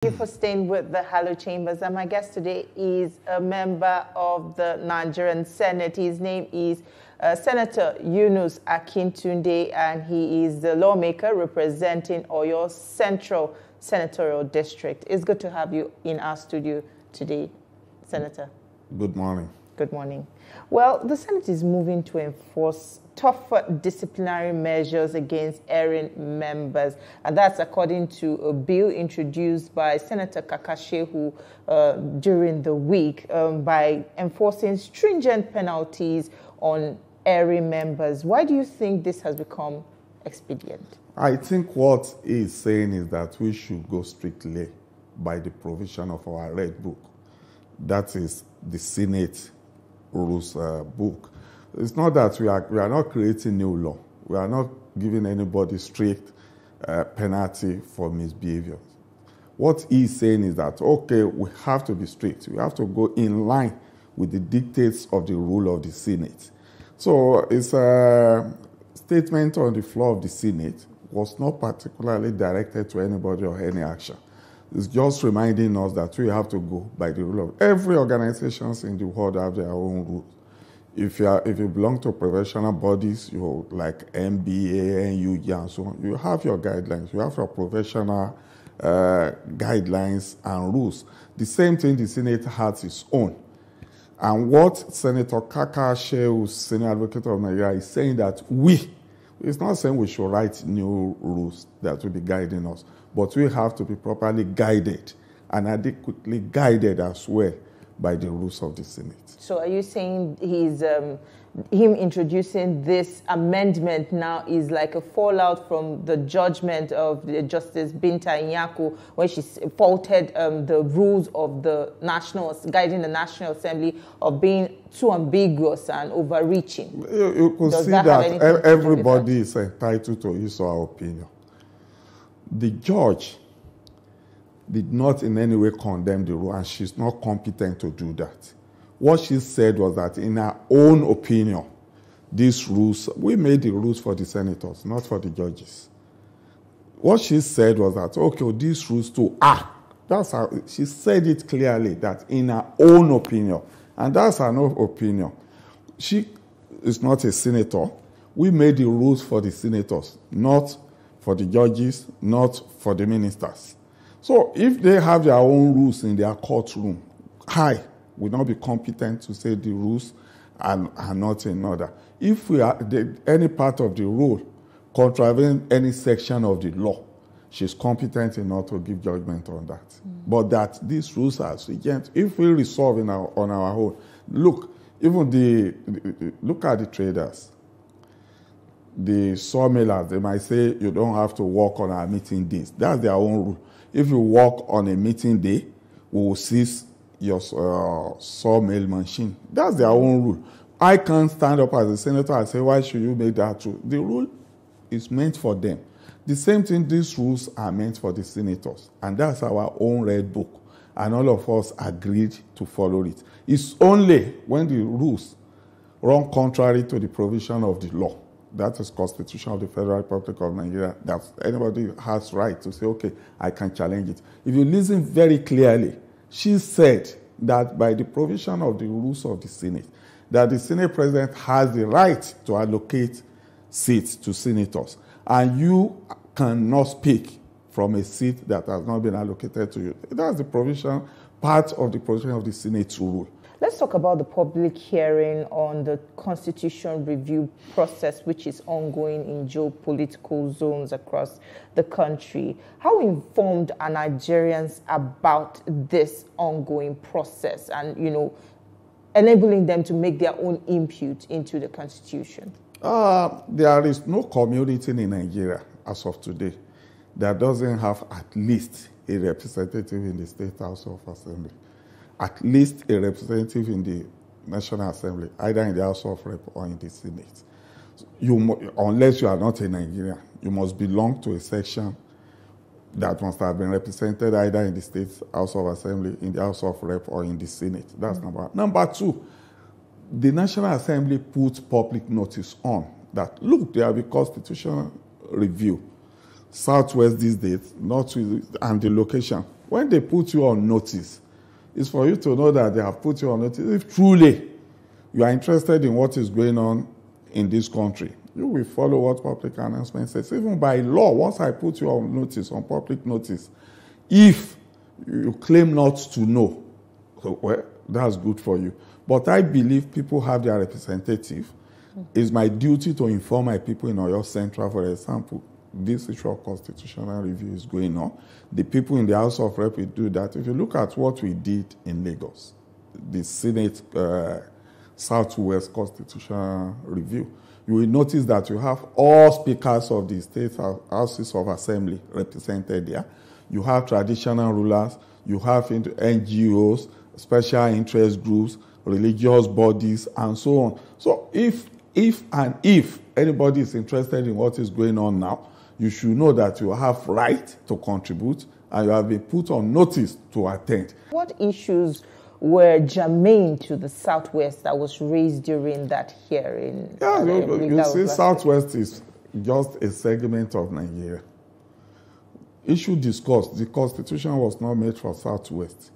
Thank you for staying with the Hallowed Chambers. And my guest today is a member of the Nigerian Senate. His name is Senator Yunus Akintunde, and he is the lawmaker representing Oyo Central Senatorial District. It's good to have you in our studio today, Senator. Good morning. Good morning. Well, the Senate is moving to enforce tougher disciplinary measures against erring members, and that's according to a bill introduced by Senator Kakashehu during the week by enforcing stringent penalties on erring members. Why do you think this has become expedient? I think what he is saying is that we should go strictly by the provision of our Red Book. That is the Senate rules book. It's not that we are not creating new law. We are not giving anybody strict penalty for misbehavior. What he's saying is that, okay, we have to be strict. We have to go in line with the dictates of the rule of the Senate. So it's a statement on the floor of the Senate was not particularly directed to anybody or any action. It's just reminding us that we have to go by the rule of every organizations in the world have their own rules. If you belong to professional bodies, like MBA, NUG, and so on, you have your guidelines. You have your professional guidelines and rules. The same thing the Senate has its own. And what Senator Kakashehu, Senior Advocate of Nigeria, is saying that it's not saying we should write new rules that will be guiding us, but we have to be properly guided and adequately guided as well by the rules of the Senate. So are you saying him introducing this amendment now is like a fallout from the judgment of Justice Binta Nyako when she faulted the rules of guiding the National Assembly of being too ambiguous and overreaching? You could see that everybody is entitled to his or her opinion. The judge did not in any way condemn the rule, and she's not competent to do that. What she said was that in her own opinion, these rules, we made the rules for the senators, not for the judges. What she said was that, okay, these rules to that's how she said it clearly, that in her own opinion, and that's her own opinion. She is not a senator. We made the rules for the senators, not for the judges, not for the ministers. So if they have their own rules in their courtroom, I will not be competent to say the rules are not in order. If any part of the rule contravene any section of the law, she's competent enough to give judgment on that. But that these rules are stringent. If we resolve on our own, look at the traders. The sawmillers, they might say you don't have to work on our meeting days. That's their own rule. If you work on a meeting day, we will seize your sawmill machine. That's their own rule. I can't stand up as a senator and say, why should you make that rule? The rule is meant for them. The same thing, these rules are meant for the senators. And that's our own Red Book. And all of us agreed to follow it. It's only when the rules run contrary to the provision of the law, that is Constitution of the Federal Republic of Nigeria, that anybody has right to say, okay, I can challenge it. If you listen very clearly, she said that by the provision of the rules of the Senate, that the Senate President has the right to allocate seats to senators, and you cannot speak from a seat that has not been allocated to you. That's the provision, part of the provision of the Senate rule. Let's talk about the public hearing on the constitution review process, which is ongoing in geopolitical zones across the country. How informed are Nigerians about this ongoing process and, enabling them to make their own input into the constitution? There is no community in Nigeria as of today that doesn't have at least a representative in the State House of Assembly, at least a representative in the National Assembly, either in the House of Rep or in the Senate. Unless you are not a Nigerian, you must belong to a section that must have been represented either in the State House of Assembly, in the House of Rep or in the Senate. That's number one. Number two, the National Assembly puts public notice on that, look, there will be constitutional review. Southwest these days, Northwest, and the location. When they put you on notice, it's for you to know that they have put you on notice. If truly you are interested in what is going on in this country, you will follow what public announcement says. Even by law, once I put you on notice, on public notice, if you claim not to know, well, that's good for you. But I believe people have their representative. It's my duty to inform my people in Oyo Central, for example, this issue of constitutional review is going on. The people in the House of Rep will do that. If you look at what we did in Lagos, the Senate Southwest Constitutional Review, you will notice that you have all speakers of the state houses of assembly represented there. You have traditional rulers, you have NGOs, special interest groups, religious bodies, and so on. So if anybody is interested in what is going on now, you should know that you have right to contribute and you have been put on notice to attend. What issues were germane to the Southwest that was raised during that hearing? Yeah, you see, Southwest is just a segment of Nigeria. Issue discussed, the Constitution was not made for Southwest.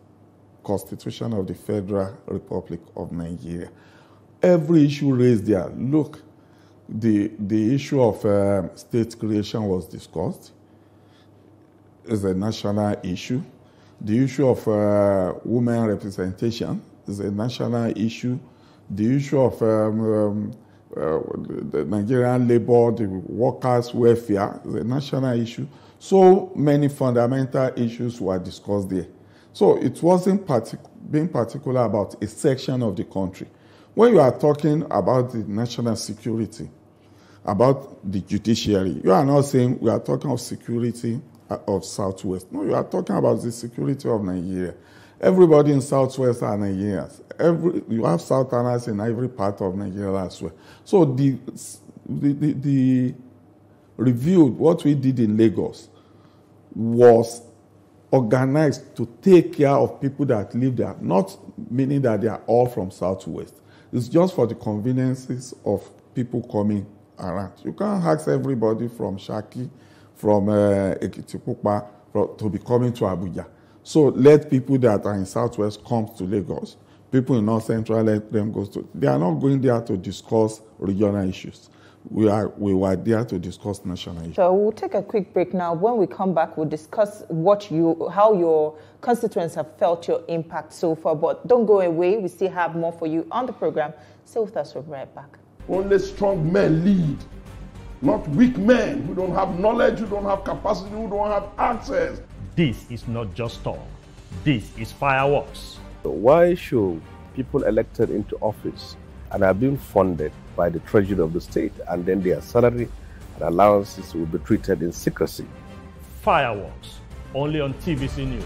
Constitution of the Federal Republic of Nigeria. Every issue raised there, look, the issue of state creation was discussed. It's a national issue. The issue of women representation is a national issue. The issue of the Nigerian labor, the workers' welfare is a national issue. So many fundamental issues were discussed there. So it wasn't being particular about a section of the country. When you are talking about the national security, about the judiciary, you are not saying we are talking of security of Southwest. No, you are talking about the security of Nigeria. Everybody in Southwest are Nigerians. You have Southerners in every part of Nigeria as well. So the review, what we did in Lagos, was organized to take care of people that live there, not meaning that they are all from Southwest. It's just for the conveniences of people coming around. You can't ask everybody from Shaki, from Ekitipupa, to be coming to Abuja. So let people that are in Southwest come to Lagos. People in North Central, let them go to. They are not going there to discuss regional issues. We were there to discuss national issues. So we'll take a quick break now. When we come back, we'll discuss how your constituents have felt your impact so far. But don't go away. We still have more for you on the program. Stay with us. We'll be right back. Only strong men lead, not weak men who don't have knowledge, who don't have capacity, who don't have access. This is not just talk. This is fireworks. Why should people elected into office and are being funded by the treasury of the state, and then their salary and allowances will be treated in secrecy? Fireworks, only on TVC News.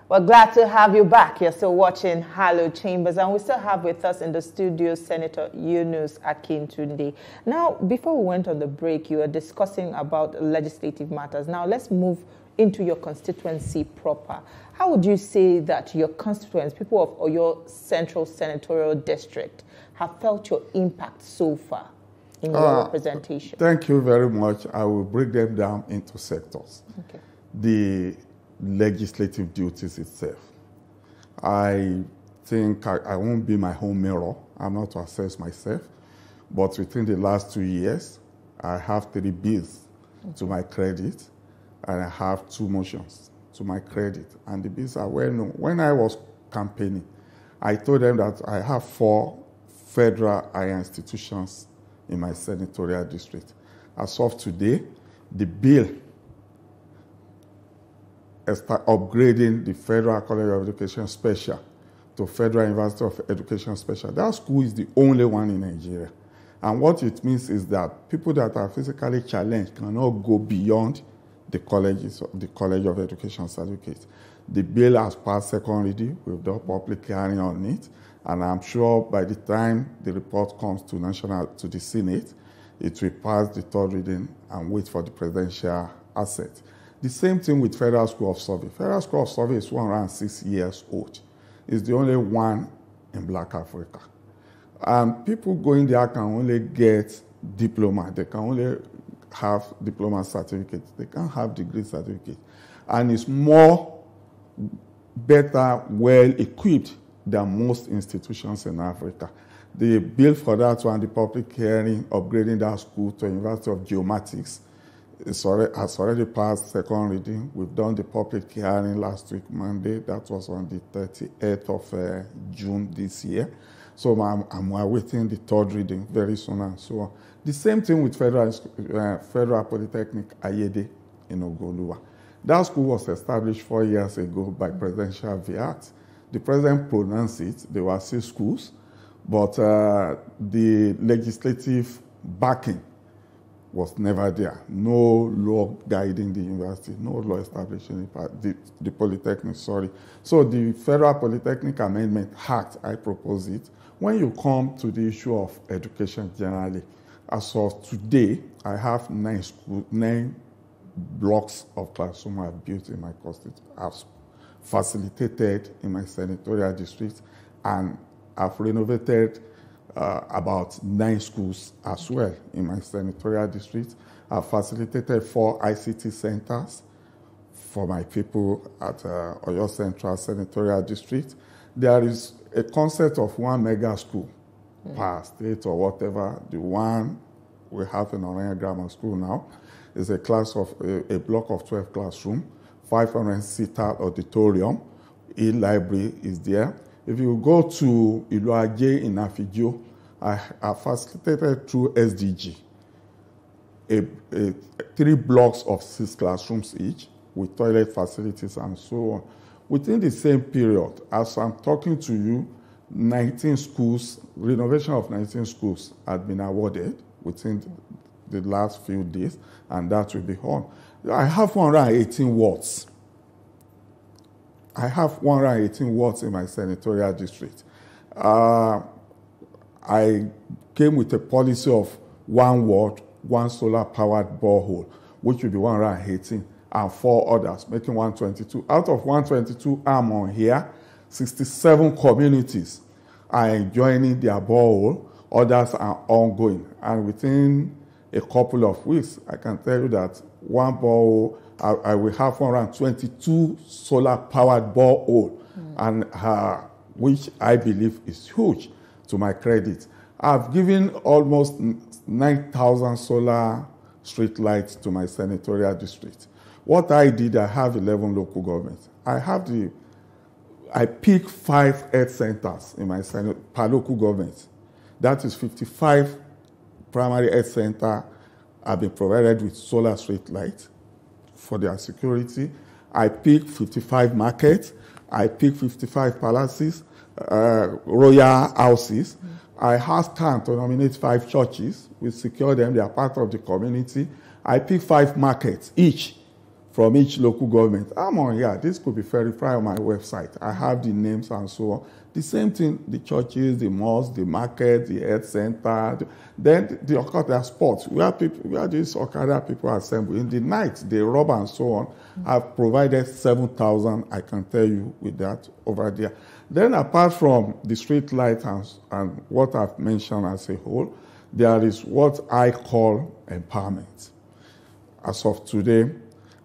We're glad to have you back. You're still watching Hallowed Chambers, and we still have with us in the studio Senator Yunus Akintunde. Now, before we went on the break, you were discussing about legislative matters. Now, let's move into your constituency proper. How would you say that your constituents, people of Oyo Central Senatorial District, have felt your impact so far in your representation? Thank you very much. I will break them down into sectors. Okay. The legislative duties itself. I think I won't be my own mirror. I'm not to assess myself. But within the last 2 years, I have 3 bills to my credit, and I have 2 motions to my credit. And the bills are well known. When I was campaigning, I told them that I have 4 federal higher institutions in my senatorial district. As of today, the bill upgrading the Federal College of Education Special to Federal University of Education Special. That school is the only one in Nigeria. And what it means is that people that are physically challenged cannot go beyond the College of Education certificate. The bill has passed second reading. We've done public hearing on it. And I'm sure by the time the report comes to the Senate, it will pass the third reading and wait for the presidential assent. The same thing with Federal School of Survey. Federal School of Survey is 106 years old. It's the only one in Black Africa. And people going there can only get diploma. They can only have diploma certificates. They can't have degree certificates. And it's more better, well-equipped than most institutions in Africa. The bill for that one, the public hearing, upgrading that school to University of Geomatics, has already passed second reading. We've done the public hearing last week, Monday. That was on the 38th of June this year. So I'm awaiting the third reading very soon and so on. The same thing with Federal Polytechnic Ayede in Ogoluwa. That school was established 4 years ago by presidential fiat. The president pronounced it. There were 6 schools, but the legislative backing was never there. No law guiding the university, no law establishing the Polytechnic, sorry. So the Federal Polytechnic Amendment Act, I propose it. When you come to the issue of education generally, as of today, I have 9 blocks of classroom I've built in my constituency. I've facilitated in my senatorial district, and I've renovated about 9 schools as well in my senatorial district. I've facilitated 4 ICT centers for my people at Oyo Central Senatorial District. There is a concept of 1 mega school per state or whatever. The one we have in Orania Grammar School now is a block of 12 classrooms, 500-seater auditorium, e-library is there. If you go to Iluaje in Afidjo, I facilitated through SDG 3 blocks of 6 classrooms each with toilet facilities and so on. Within the same period, as I'm talking to you, 19 schools, renovation of 19 schools had been awarded within the last few days, and that will be on. I have 118 wards. I have 118 wards in my senatorial district. I came with a policy of 1 ward, 1 solar-powered borehole, which will be 118, and 4 others, making 122. Out of 122 I'm on here, 67 communities are joining their borehole, others are ongoing. And within a couple of weeks, I can tell you that 1 borehole, I will have 122 solar-powered borehole, and which I believe is huge to my credit. I've given almost 9,000 solar street lights to my senatorial district. What I did, I have 11 local governments. I pick 5 health centers in my senate per local government. That is 55 primary health centers have been provided with solar street lights for their security. I pick 55 markets. I pick 55 palaces, royal houses. I asked CAN to nominate 5 churches. We secure them. They are part of the community. I pick 5 markets each from each local government. I'm on here. This could be verified on my website. I have the names and so on. The same thing, the churches, the mosques, the market, the health center, then the Okada sports. Where these Okada people assemble. In the night, they rob and so on. I've provided 7,000, I can tell you, with that over there. Then apart from the street light and what I've mentioned as a whole, there is what I call empowerment. As of today,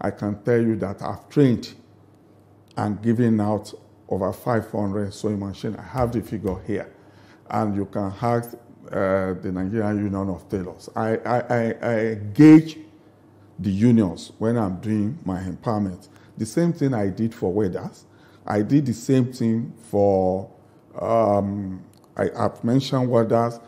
I can tell you that I've trained and given out over 500 sewing machines. I have the figure here. And you can ask the Nigerian Union of Tailors. I engage the unions when I'm doing my empowerment. The same thing I did for welders. I did the same thing for, I've mentioned welders,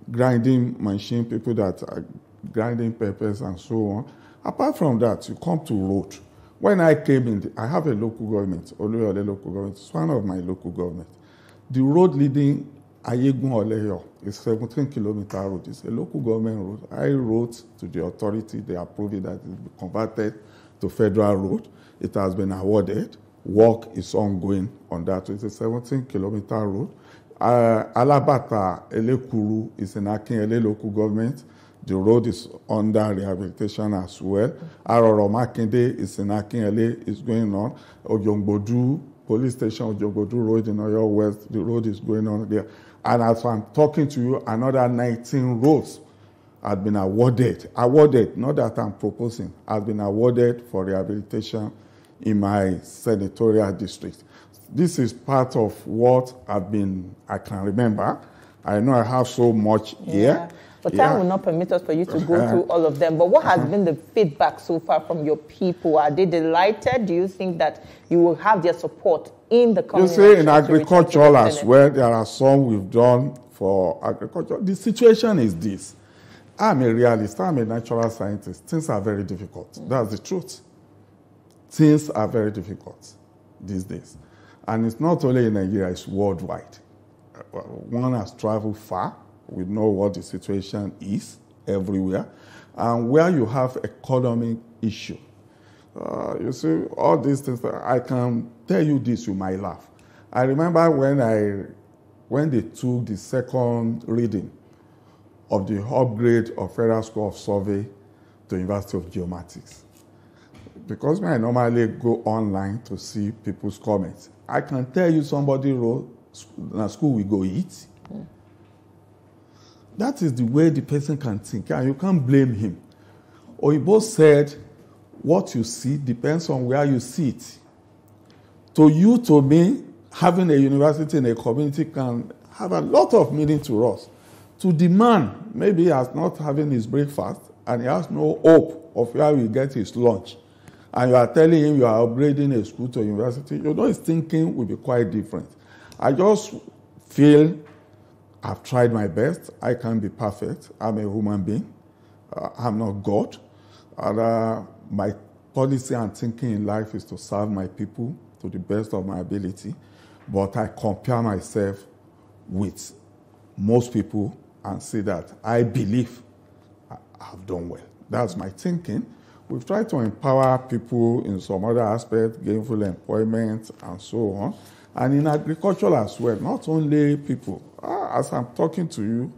grinding machine, people that are grinding peppers and so on. Apart from that, you come to road. When I came in, I have a local government, Oluyole local government. It's one of my local governments. The road leading Ayegun Oleyo is 17-kilometer road. It's a local government road. I wrote to the authority, they approved it that it will be converted to federal road. It has been awarded. Work is ongoing on that. It's a 17-kilometer road. Alabata Elekuru is in Akinyele local government. The road is under rehabilitation as well. Aroro Makinde is in Akinyele, is going on. Ojongbodu police station, Ojongbodu Road in Oyo West, the road is going on there. And as I'm talking to you, another 19 roads had been awarded, not that I'm proposing, has been awarded for rehabilitation in my senatorial district. This is part of what I can remember. I know I have so much here. But time will not permit us for you to go through all of them. But what has been the feedback so far from your people? Are they delighted? Do you think that you will have their support in the coming You see, in agriculture as well, there are some we've done for agriculture. The situation is this. I'm a realist. I'm a natural scientist. Things are very difficult. That's the truth. Things are very difficult these days. And it's not only in Nigeria, it's worldwide. One has traveled far. We know what the situation is everywhere. And where you have economic issue, you see, all these things, I can tell you this, you might laugh. I remember when they took the second reading of the upgrade of Federal School of Survey to University of Geomatics. Because I normally go online to see people's comments, I can tell you somebody wrote, "Na school we go eat." That is the way the person can think, and you can't blame him. Oyibo said, what you see depends on where you see it. To you, to me, having a university in a community can have a lot of meaning to us. To the man, maybe he has not having his breakfast, and he has no hope of where he will get his lunch, and you are telling him you are upgrading a school to a university, you know his thinking will be quite different. I just feel I've tried my best. I can't be perfect. I'm a human being. I'm not God. And my policy and thinking in life is to serve my people to the best of my ability. But I compare myself with most people and say that I believe I've done well. That's my thinking. We've tried to empower people in some other aspects, gainful employment and so on. And in agriculture as well, not only people. As I'm talking to you,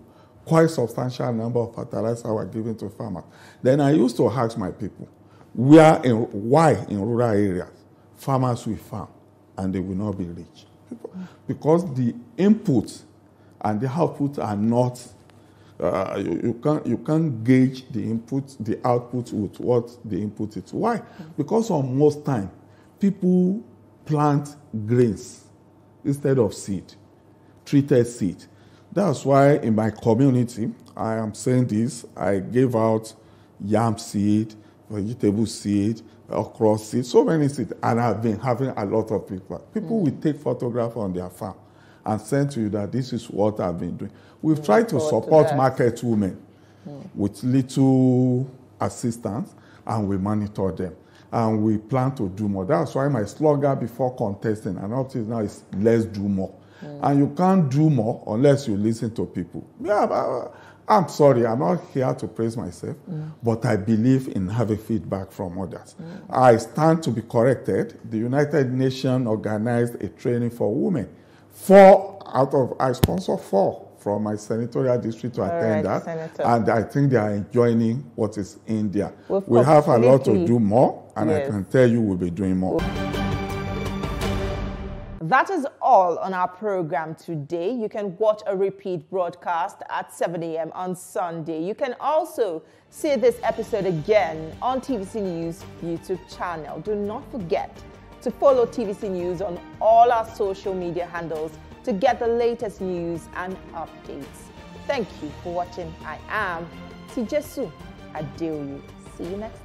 quite substantial number of fertilizers were given to farmers. Then I used to ask my people, why in rural areas farmers will farm and they will not be rich? Because the input and the output are not, you can't gauge the input, the output with what the input is. Why? Because on most time, people plant grains instead of seed, treated seed. That's why in my community, I am saying this, I gave out yam seed, vegetable seed, okra seed, so many seeds, and I've been having a lot of people. People will take photographs on their farm and send to you that this is what I've been doing. We've tried to support market women with little assistance, and we monitor them. And we plan to do more. That's why my slogan before contesting and up to now is let's do more. And you can't do more unless you listen to people. Yeah, I'm sorry, I'm not here to praise myself, but I believe in having feedback from others. I stand to be corrected. The United Nations organized a training for women. I sponsor 4 from my senatorial district to attend that. Senator. And I think they are enjoying what is in there. We have a lot to do more, and I can tell you we'll be doing more. That is all on our program today. You can watch a repeat broadcast at 7 a.m. on Sunday. You can also see this episode again on TVC News YouTube channel. Do not forget to follow TVC News on all our social media handles to get the latest news and updates. Thank you for watching. I am Tijesu Adeoye. See you next time.